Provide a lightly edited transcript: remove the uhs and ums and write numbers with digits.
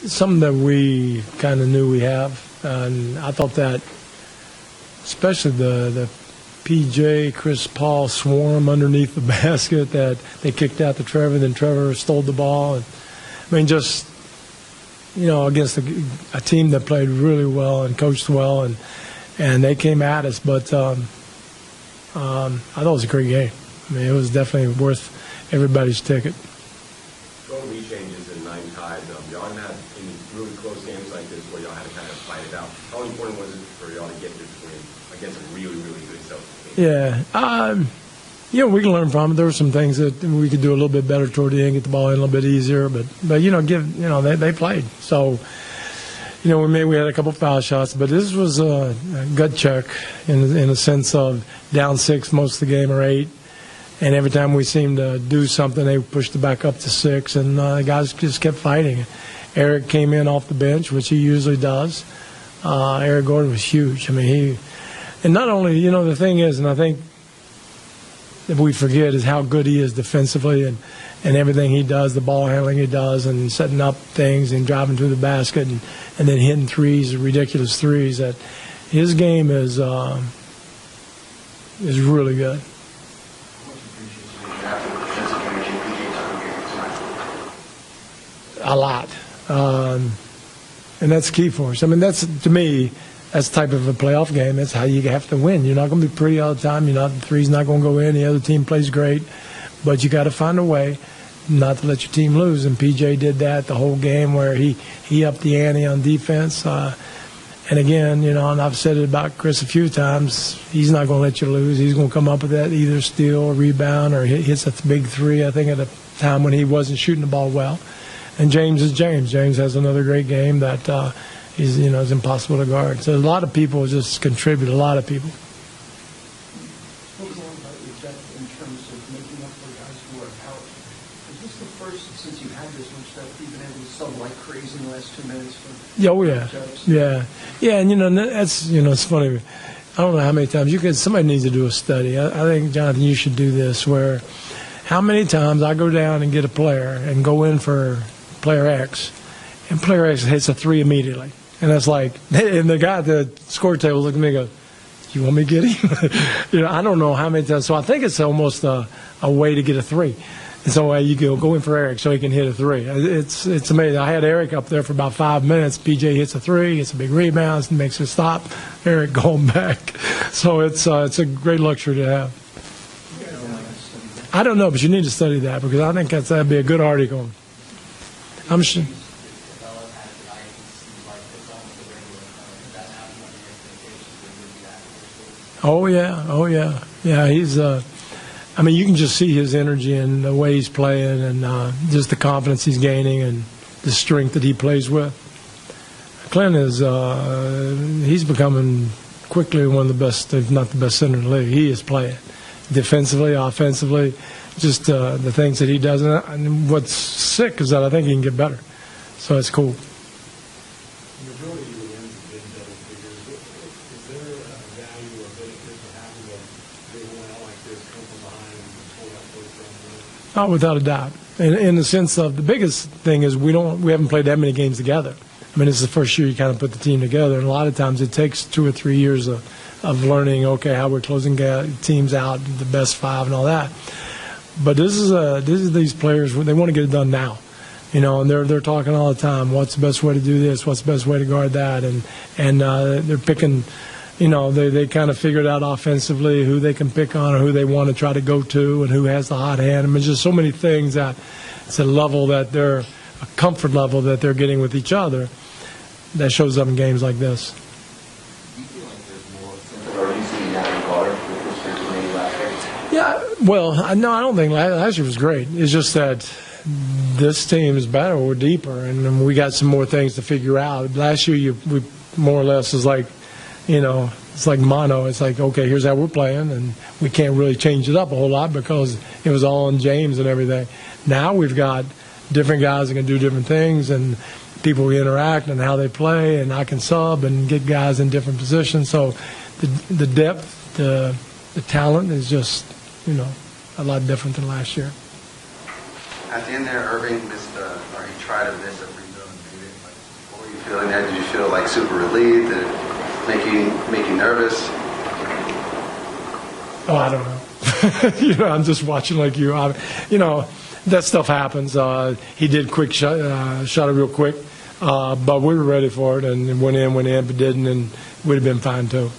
something that we kind of knew we have. And I thought that, especially the PJ, Chris Paul swarm underneath the basket that they kicked out to Trevor, then Trevor stole the ball. And, I mean, just, against a team that played really well and coached well, and they came at us. But I thought it was a great game. I mean, it was definitely worth everybody's ticket. Going lead changes in 9 ties. Y'all haven't had any really close games like this where y'all had to kind of fight it out. How important was it for y'all to get this win against a really, really good Celtics team? Yeah. We can learn from it. There were some things that we could do a little bit better toward the end, get the ball in a little bit easier. But they played. So, we had a couple foul shots, but this was a gut check in a sense of down 6 most of the game or 8. And every time we seemed to do something, they pushed it back up to 6, and the guys just kept fighting. Eric came in off the bench, which he usually does. Eric Gordon was huge. I mean, and not only, the thing is, and I think that we forget is how good he is defensively and everything he does, the ball handling he does, and setting up things and driving to the basket and then hitting threes, ridiculous threes. That his game is really good. A lot. And that's key for us. I mean, to me, that's the type of a playoff game. That's how you have to win. You're not going to be pretty all the time. The three's not going to go in. The other team plays great. But you got to find a way not to let your team lose. And PJ did that the whole game where he upped the ante on defense. And again, and I've said it about Chris a few times, he's not going to let you lose. He's going to come up with that either steal or rebound or hits a big three, I think, at a time when he wasn't shooting the ball well. And James is James. James has another great game that is impossible to guard. So a lot of people just contribute. A lot of people. What was all about your depth in terms of making up for guys who are out? Is this the first since you've had this much depth you've been able to sub like crazy in the last 2 minutes? Yeah. And that's it's funny. I don't know how many times somebody needs to do a study. I think, Jonathan, you should do this where how many times I go down and get a player and go in for player X, and player X hits a 3 immediately. And it's like, and the guy at the score table looked at me and goes, "You want me to get him?" I don't know how many times. So I think it's almost a way to get a 3. And so you go in for Eric so he can hit a 3. It's amazing. I had Eric up there for about 5 minutes. PJ hits a 3, gets a big rebound, makes a stop. Eric going back. So it's a great luxury to have. I don't know, but you need to study that because I think that'd be a good article. I'm sure. Oh yeah. He's. I mean, you can just see his energy and the way he's playing, and just the confidence he's gaining, and the strength that he plays with. Clint is. He's becoming quickly one of the best, if not the best center in the league. He is playing defensively, offensively. Just the things that he does. And what's sick is that I think he can get better. So it's cool. The majority of your wins have been double figures. Is there a value or benefit to having a big win out like this come from behind and pull that first round win? Oh, without a doubt. In the sense of the biggest thing is we haven't played that many games together. I mean, it's the first year you kind of put the team together, and a lot of times it takes 2 or 3 years of learning, how we're closing teams out, the best 5 and all that. But this is these players, they want to get it done now, and they're talking all the time. What's the best way to do this? What's the best way to guard that? And they're picking, they kind of figured out offensively who they can pick on or who they want to try to go to and who has the hot hand. I mean, just so many things that it's a level that they're a comfort level that they're getting with each other that shows up in games like this. Do you feel like there's more similarities in that regard with respect to maybe last year? Yeah, well, no, I don't think last year was great. It's just that this team is better. We're deeper, and we got some more things to figure out. Last year, we more or less is like, it's like mono. It's like, okay, here's how we're playing, and we can't really change it up a whole lot because it was all on James and everything. Now we've got different guys that can do different things, and people interact and how they play, and I can sub and get guys in different positions. So the depth, the talent is just, a lot different than last year. At the end there, Irving missed, or he tried to miss a free throw and made it. Feeling that? Did you feel like super relieved? Did it make you nervous? Oh, I don't know. I'm just watching like you. That stuff happens. He did shot it real quick, but we were ready for it, and it went in, but didn't, and we'd have been fine too.